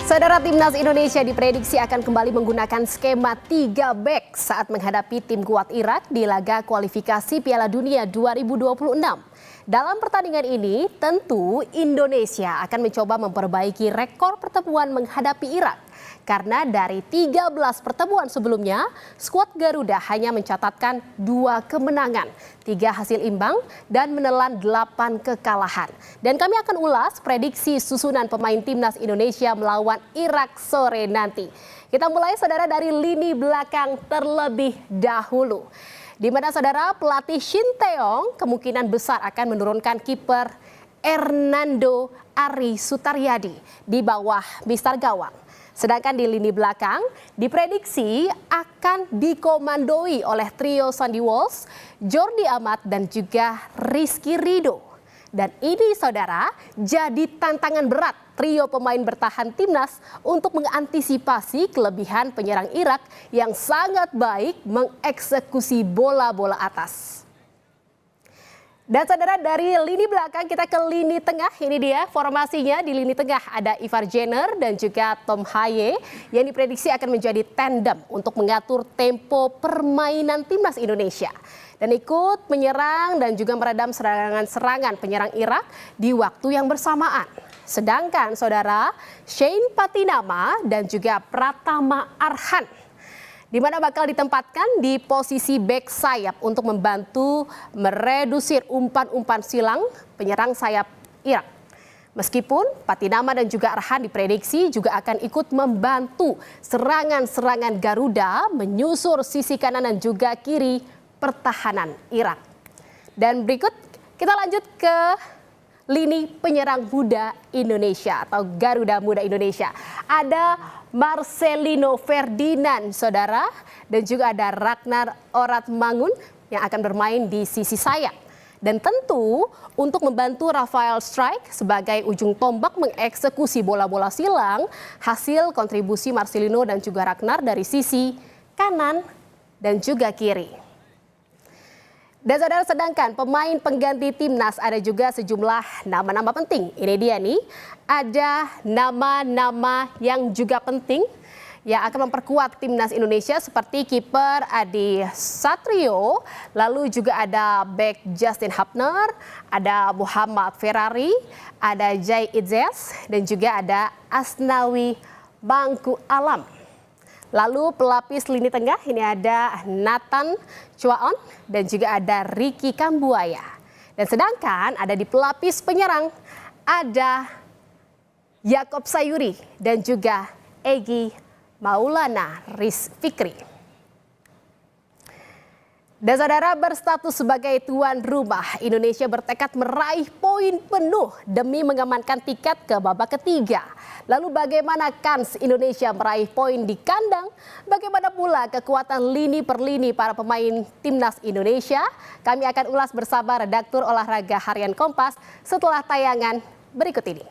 Saudara, timnas Indonesia diprediksi akan kembali menggunakan skema 3 back saat menghadapi tim kuat Irak di laga kualifikasi Piala Dunia 2026. Dalam pertandingan ini, tentu Indonesia akan mencoba memperbaiki rekor pertemuan menghadapi Irak. Karena dari 13 pertemuan sebelumnya, skuad Garuda hanya mencatatkan 2 kemenangan, 3 hasil imbang, dan menelan 8 kekalahan. Dan kami akan ulas prediksi susunan pemain timnas Indonesia melawan Irak sore nanti. Kita mulai, saudara, dari lini belakang terlebih dahulu. Di mana, saudara, pelatih Shin Tae-yong kemungkinan besar akan menurunkan kiper Hernando Ari Sutaryadi di bawah Mister Gawang. Sedangkan di lini belakang diprediksi akan dikomandoi oleh trio Sandy Walsh, Jordi Amat, dan juga Rizky Ridho. Dan ini, saudara, jadi tantangan berat trio pemain bertahan timnas untuk mengantisipasi kelebihan penyerang Irak yang sangat baik mengeksekusi bola-bola atas. Dan saudara, dari lini belakang kita ke lini tengah. Ini dia formasinya. Di lini tengah ada Ivar Jenner dan juga Tom Haye yang diprediksi akan menjadi tandem untuk mengatur tempo permainan timnas Indonesia dan ikut menyerang dan juga meredam serangan-serangan penyerang Irak di waktu yang bersamaan. Sedangkan, saudara, Shane Patinama dan juga Pratama Arhan di mana bakal ditempatkan di posisi bek sayap untuk membantu meredusir umpan-umpan silang penyerang sayap Irak. Meskipun Patinama dan juga Arhan diprediksi juga akan ikut membantu serangan-serangan Garuda menyusur sisi kanan dan juga kiri pertahanan Irak. Dan berikut kita lanjut ke lini penyerang muda Indonesia atau Garuda Muda Indonesia. Ada Marcelino Ferdinand, saudara, dan juga ada Ragnar Oratmangun yang akan bermain di sisi sayap. Dan tentu untuk membantu Rafael Strijk sebagai ujung tombak mengeksekusi bola-bola silang, hasil kontribusi Marcelino dan juga Ragnar dari sisi kanan dan juga kiri. Dan saudara, sedangkan pemain pengganti timnas ada juga sejumlah nama-nama penting. Ini dia nih, ada nama-nama yang juga penting yang akan memperkuat timnas Indonesia seperti kiper Adi Satrio, lalu juga ada bek Justin Hapner, ada Muhammad Ferrari, ada Jai Idzes, dan juga ada Asnawi Bangku Alam. Lalu pelapis lini tengah ini ada Nathan Chuaon dan juga ada Ricky Kambuaya. Dan sedangkan ada di pelapis penyerang ada Yakob Sayuri dan juga Egy Maulana Rizfikri. Dan saudara, berstatus sebagai tuan rumah, Indonesia bertekad meraih poin penuh demi mengamankan tiket ke babak ketiga. Lalu bagaimana kans Indonesia meraih poin di kandang? Bagaimana pula kekuatan lini per lini para pemain timnas Indonesia? Kami akan ulas bersama redaktur olahraga harian Kompas setelah tayangan berikut ini.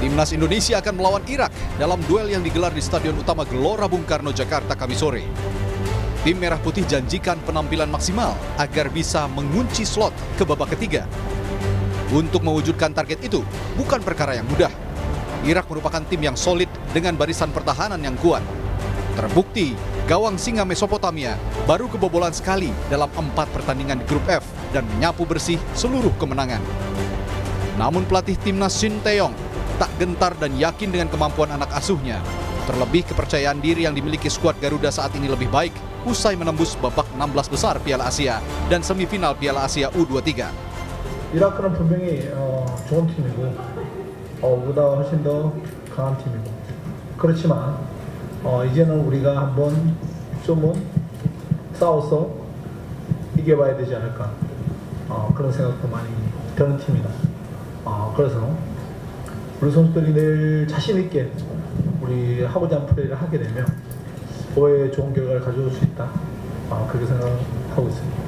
Timnas Indonesia akan melawan Irak dalam duel yang digelar di Stadion Utama Gelora Bung Karno, Jakarta, Kamis sore. Tim Merah Putih janjikan penampilan maksimal agar bisa mengunci slot ke babak ketiga. Untuk mewujudkan target itu bukan perkara yang mudah. Irak merupakan tim yang solid dengan barisan pertahanan yang kuat. Terbukti, gawang singa Mesopotamia baru kebobolan sekali dalam 4 pertandingan di grup F dan menyapu bersih seluruh kemenangan. Namun pelatih timnas Shin Tae-yong tak gentar dan yakin dengan kemampuan anak asuhnya. Terlebih kepercayaan diri yang dimiliki skuad Garuda saat ini lebih baik usai menembus babak 16 besar Piala Asia dan semifinal Piala Asia U23. 이라크는 분명히 좋은 팀이고 우리보다 훨씬 더 강한 팀이고 그렇지만 이제는 우리가 한번 좀은 싸워서 이겨봐야 되지 않을까 그런 생각도 많이 드는 팀이다. 그래서 우리 선수들이 늘 자신 있게 우리 하고자 하는 플레이를 하게 되면 오해 좋은 결과를 가져올 수 있다. 그렇게 생각하고 있습니다.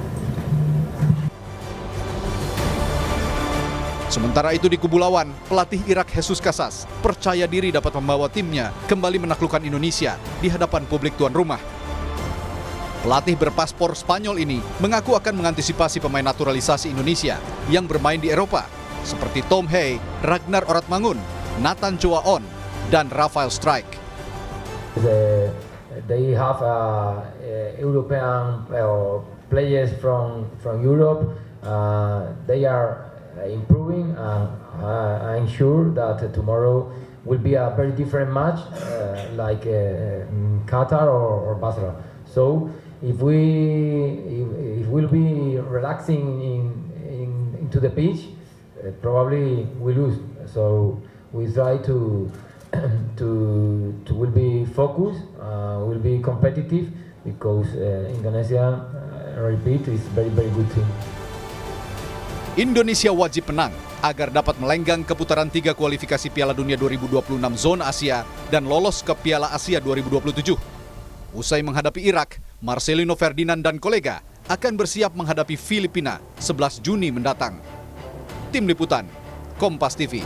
Sementara itu di kubu lawan, pelatih Irak Jesus Casas percaya diri dapat membawa timnya kembali menaklukkan Indonesia di hadapan publik tuan rumah. Pelatih berpaspor Spanyol ini mengaku akan mengantisipasi pemain naturalisasi Indonesia yang bermain di Eropa, seperti Tom Hey, Ragnar Oratmangun, Nathan Chua On, dan Rafael Strijk. They have European players from Europe. They are improving. I'm sure that tomorrow will be a very different match, like Qatar or Basra. So if we'll be relaxing into the pitch, probably we lose. So we try to will be focused, will be competitive, because Indonesia, repeat, is very good team. Indonesia wajib menang agar dapat melenggang ke putaran 3 kualifikasi Piala Dunia 2026 zona Asia dan lolos ke Piala Asia 2027. Usai menghadapi Irak, Marcelino Ferdinand dan kolega akan bersiap menghadapi Filipina 11 Juni mendatang. Tim Liputan, Kompas TV.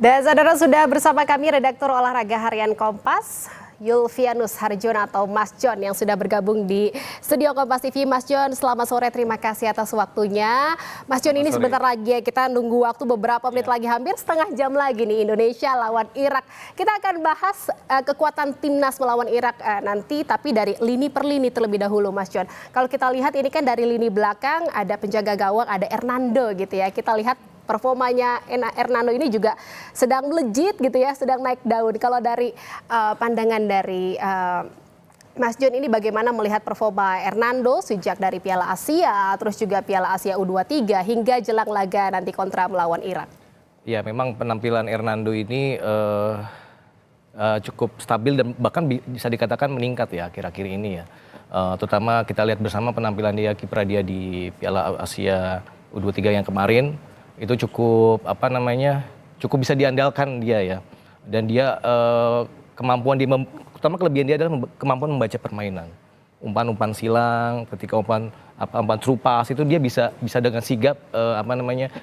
Dan saudara, sudah bersama kami redaktur olahraga harian Kompas, Yulvianus Harjono atau Mas John, yang sudah bergabung di studio Kompas TV. Mas John, selamat sore, terima kasih atas waktunya. Mas John, ini sebentar lagi ya, kita nunggu waktu beberapa menit lagi, hampir setengah jam lagi nih, Indonesia lawan Irak. Kita akan bahas kekuatan timnas melawan Irak nanti, tapi dari lini per lini terlebih dahulu, Mas John. Kalau kita lihat ini kan dari lini belakang ada penjaga gawang, ada Hernando gitu ya. Kita lihat performanya Hernando ini juga sedang melejit gitu ya, sedang naik daun. Kalau dari pandangan dari Mas John ini, bagaimana melihat performa Hernando sejak dari Piala Asia, terus juga Piala Asia U23 hingga jelang laga nanti kontra melawan Irak? Ya, memang penampilan Hernando ini cukup stabil dan bahkan bisa dikatakan meningkat ya akhir-akhir ini ya. Terutama kita lihat bersama penampilan dia, kiprah dia di Piala Asia U23 yang kemarin. Itu cukup cukup bisa diandalkan dia ya, dan dia terutama kelebihan dia adalah kemampuan membaca permainan, umpan silang, ketika umpan true pass itu dia bisa dengan sigap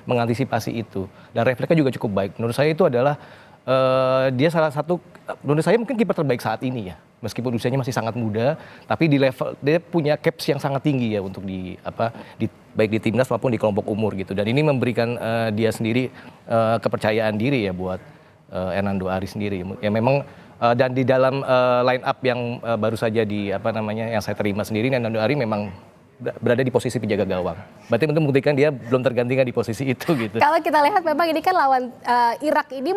mengantisipasi itu, dan refleksnya juga cukup baik. Menurut saya itu adalah dia salah satu, menurut saya mungkin kiper terbaik saat ini ya. Meskipun usianya masih sangat muda, tapi di level dia punya caps yang sangat tinggi ya untuk baik di timnas maupun di kelompok umur gitu. Dan ini memberikan dia sendiri kepercayaan diri ya buat Hernando Ari sendiri. Ya memang dan di dalam line up yang baru saja yang saya terima sendiri, Hernando Ari memang berada di posisi penjaga gawang. Berarti untuk membuktikan dia belum tergantikan di posisi itu gitu. Kalau kita lihat memang ini kan lawan Irak ini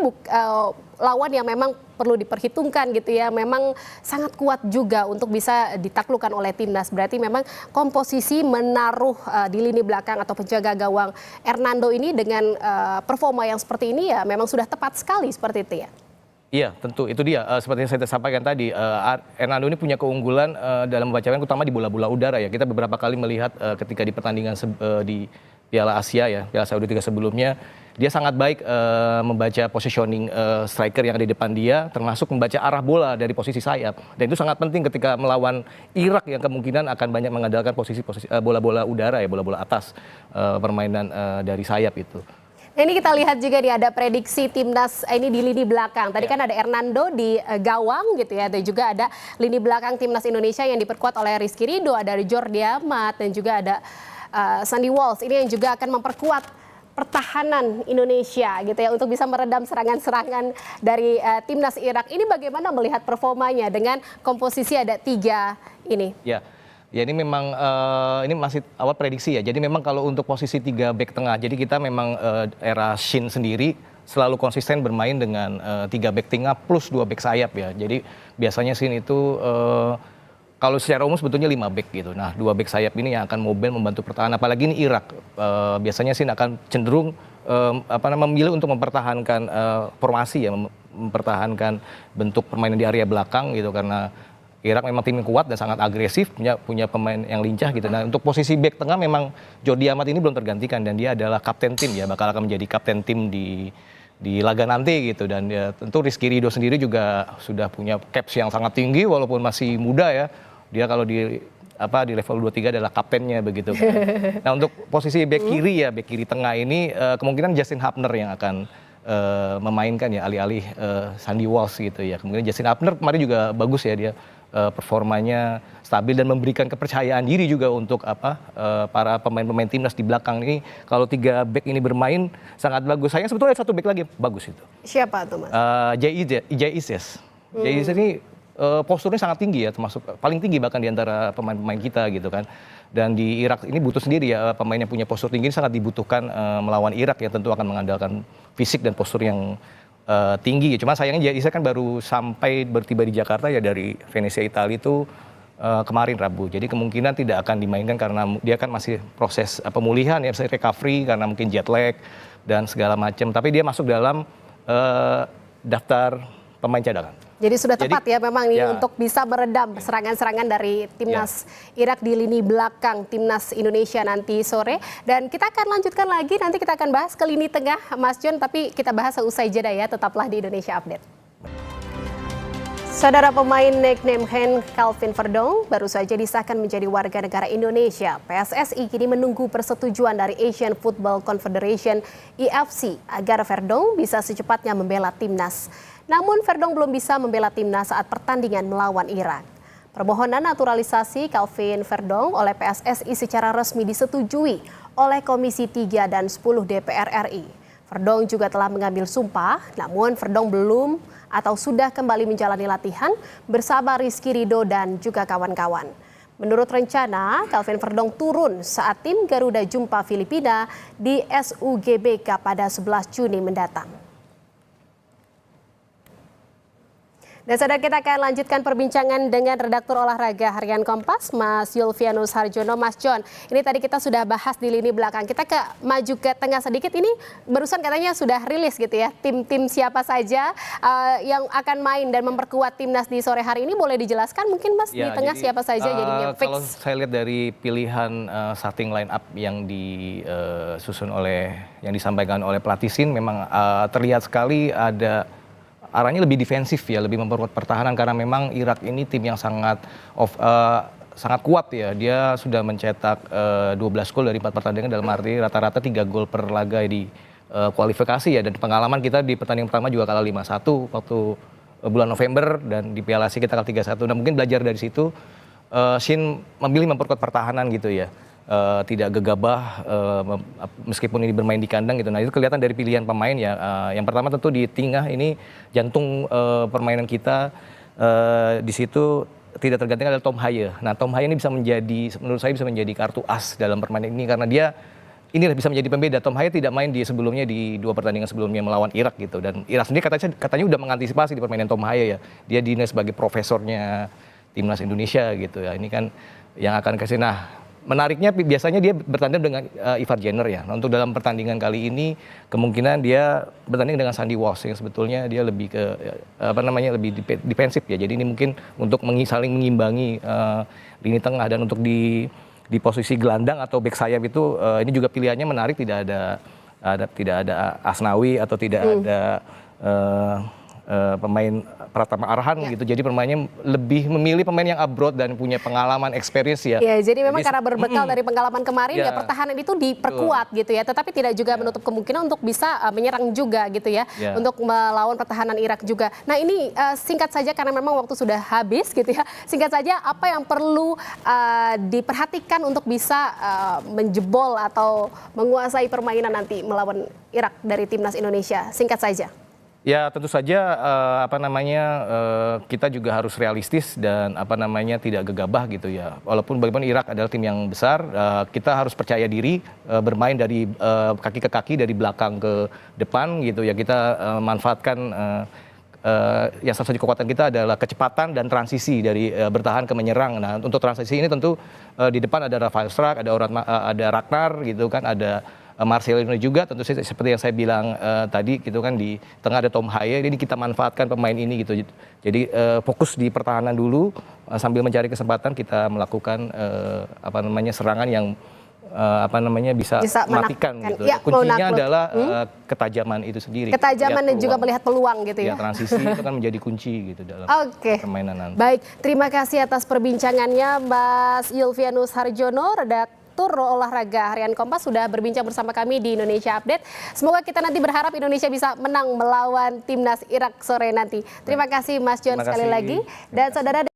lawan yang memang perlu diperhitungkan gitu ya. Memang sangat kuat juga untuk bisa ditaklukkan oleh timnas. Berarti memang komposisi menaruh di lini belakang atau penjaga gawang Hernando ini dengan performa yang seperti ini ya memang sudah tepat sekali seperti itu ya. Iya, tentu itu dia. Seperti yang saya sampaikan tadi, Hernando ini punya keunggulan dalam membaca permainan, terutama di bola-bola udara ya. Kita beberapa kali melihat ketika di pertandingan di Piala Asia ya, Piala Asia U23 sebelumnya, dia sangat baik membaca positioning striker yang ada di depan dia, termasuk membaca arah bola dari posisi sayap. Dan itu sangat penting ketika melawan Irak yang kemungkinan akan banyak mengandalkan posisi bola-bola udara ya, bola-bola atas permainan dari sayap itu. Nah, ini kita lihat juga nih ada prediksi timnas ini di lini belakang. Tadi kan ada Hernando di gawang gitu ya, dan juga ada lini belakang timnas Indonesia yang diperkuat oleh Rizky Ridho, ada Jordi Amat, dan juga ada Sandy Walsh. Ini yang juga akan memperkuat pertahanan Indonesia gitu ya untuk bisa meredam serangan-serangan dari timnas Irak. Ini bagaimana melihat performanya dengan komposisi ada 3 ini? Ya ini memang ini masih awal prediksi ya. Jadi memang kalau untuk posisi 3 bek tengah, jadi kita memang era Shin sendiri selalu konsisten bermain dengan 3 bek tengah plus 2 bek sayap ya. Jadi biasanya Shin itu kalau secara umum sebetulnya 5 bek gitu. Nah 2 bek sayap ini yang akan mobile membantu pertahanan. Apalagi ini Irak, biasanya Shin akan cenderung memilih untuk mempertahankan formasi ya, mempertahankan bentuk permainan di area belakang gitu, karena Irak memang tim yang kuat dan sangat agresif, punya pemain yang lincah gitu. Nah untuk posisi bek tengah memang Jordi Amat ini belum tergantikan, dan dia adalah kapten tim ya, bakal akan menjadi kapten tim di laga nanti gitu. Dan ya, tentu Rizky Ridho sendiri juga sudah punya caps yang sangat tinggi walaupun masih muda ya. Dia kalau di level 23 adalah kaptennya begitu kan. Nah untuk posisi bek kiri ya, bek kiri tengah ini kemungkinan Justin Hapner yang akan memainkan ya alih-alih Sandy Walsh gitu ya. Kemudian Justin Upner kemarin juga bagus ya, dia performanya stabil dan memberikan kepercayaan diri juga untuk para pemain-pemain timnas di belakang ini. Kalau 3 back ini bermain sangat bagus. Sayang sebetulnya ada 1 back lagi bagus itu. Siapa tuh, Mas? Jay Ises. Jay Ises ini posturnya sangat tinggi ya, termasuk paling tinggi bahkan di antara pemain-pemain kita gitu kan. Dan di Irak ini butuh sendiri ya, pemain yang punya postur tinggi ini sangat dibutuhkan melawan Irak ya, tentu akan mengandalkan fisik dan postur yang tinggi. Cuma sayangnya Jay Ises kan baru tiba di Jakarta ya dari Venezia Italia itu kemarin Rabu. Jadi kemungkinan tidak akan dimainkan karena dia kan masih proses pemulihan ya, misalnya recovery karena mungkin jet lag dan segala macam. Tapi dia masuk dalam daftar pemain cadangan. Jadi sudah tepat ya memang ini ya, untuk bisa meredam serangan-serangan dari timnas Irak di lini belakang timnas Indonesia nanti sore. Dan kita akan lanjutkan lagi, nanti kita akan bahas ke lini tengah Mas John, tapi kita bahas seusai jeda ya, tetaplah di Indonesia Update. Saudara, pemain nickname Henk Calvin Verdonk baru saja disahkan menjadi warga negara Indonesia. PSSI kini menunggu persetujuan dari Asian Football Confederation (AFC) agar Verdonk bisa secepatnya membela timnas. Namun Verdonk belum bisa membela timnas saat pertandingan melawan Irak. Permohonan naturalisasi Calvin Verdonk oleh PSSI secara resmi disetujui oleh Komisi 3 dan 10 DPR RI. Verdonk juga telah mengambil sumpah, namun Verdonk belum atau sudah kembali menjalani latihan bersama Rizky Ridho dan juga kawan-kawan. Menurut rencana, Calvin Verdonk turun saat tim Garuda jumpa Filipina di SUGBK pada 11 Juni mendatang. Dan saudara, kita akan lanjutkan perbincangan dengan redaktur olahraga harian Kompas, Mas Yulvianus Harjono. Mas John, ini tadi kita sudah bahas di lini belakang. Kita maju ke tengah sedikit, ini barusan katanya sudah rilis gitu ya. Tim-tim siapa saja yang akan main dan memperkuat timnas di sore hari ini, boleh dijelaskan mungkin Mas ya, di tengah jadi, siapa saja jadinya fix? Kalau saya lihat dari pilihan starting line up yang disusun yang disampaikan oleh pelatih Shin, memang terlihat sekali ada arahnya lebih defensif ya, lebih memperkuat pertahanan karena memang Irak ini tim yang sangat kuat ya. Dia sudah mencetak 12 gol dari 4 pertandingan, dalam arti rata-rata 3 gol per laga di kualifikasi ya. Dan pengalaman kita di pertandingan pertama juga kalah 5-1 waktu bulan November, dan di Piala Asia kita kalah 3-1. Nah, mungkin belajar dari situ Shin memilih memperkuat pertahanan gitu ya. Tidak gegabah meskipun ini bermain di kandang gitu. Nah, itu kelihatan dari pilihan pemain ya. Yang pertama tentu di tengah ini jantung permainan kita di situ tidak tergantikan adalah Tom Haye. Nah, Tom Haye ini menurut saya bisa menjadi kartu as dalam permainan ini karena dia inilah bisa menjadi pembeda. Tom Haye tidak main sebelumnya di 2 pertandingan sebelumnya melawan Irak gitu, dan Irak sendiri katanya udah mengantisipasi di permainan Tom Haye ya. Dia dinilai sebagai profesornya timnas Indonesia gitu ya. Ini kan yang akan kasih. Nah, menariknya biasanya dia bertanding dengan Ivar Jenner ya. Nah, untuk dalam pertandingan kali ini kemungkinan dia bertanding dengan Sandy Walsh yang sebetulnya dia lebih ke lebih defensif ya. Jadi ini mungkin untuk saling mengimbangi lini tengah, dan untuk di posisi gelandang atau bek sayap itu ini juga pilihannya menarik, tidak ada Asnawi atau tidak ada pemain Pratama Arhan gitu. Jadi pemainnya lebih memilih pemain yang abroad dan punya pengalaman, experience ya. Ya, jadi memang karena berbekal dari pengalaman kemarin ya pertahanan itu diperkuat gitu ya. Tetapi tidak juga menutup kemungkinan untuk bisa menyerang juga gitu ya. Untuk melawan pertahanan Irak juga. Nah, ini singkat saja karena memang waktu sudah habis gitu ya. Singkat saja, apa yang perlu diperhatikan untuk bisa menjebol atau menguasai permainan nanti melawan Irak dari timnas Indonesia? Singkat saja. Ya, tentu saja kita juga harus realistis dan tidak gegabah gitu ya. Walaupun bagaimana Irak adalah tim yang besar, kita harus percaya diri bermain dari kaki ke kaki, dari belakang ke depan gitu ya. Kita manfaatkan yang salah satu kekuatan kita adalah kecepatan dan transisi dari bertahan ke menyerang. Nah, untuk transisi ini tentu di depan ada Rafael Struijk, ada Ragnar gitu kan, ada Marcelino juga, tentu seperti yang saya bilang tadi gitu kan, di tengah ada Tom Haye. Ini kita manfaatkan pemain ini gitu. Jadi fokus di pertahanan dulu sambil mencari kesempatan kita melakukan serangan yang bisa mematikan gitu. Ya, kuncinya adalah ketajaman itu sendiri. Ketajaman dan juga melihat peluang gitu ya. Ya, transisi itu kan menjadi kunci gitu dalam permainan nanti. Baik, terima kasih atas perbincangannya Mas Yulvianus Harjono, redaktur Direktur Olahraga Harian Kompas sudah berbincang bersama kami di Indonesia Update. Semoga kita nanti berharap Indonesia bisa menang melawan timnas Irak sore nanti. Terima kasih Mas John Terima sekali kasih. lagi. Dan saudara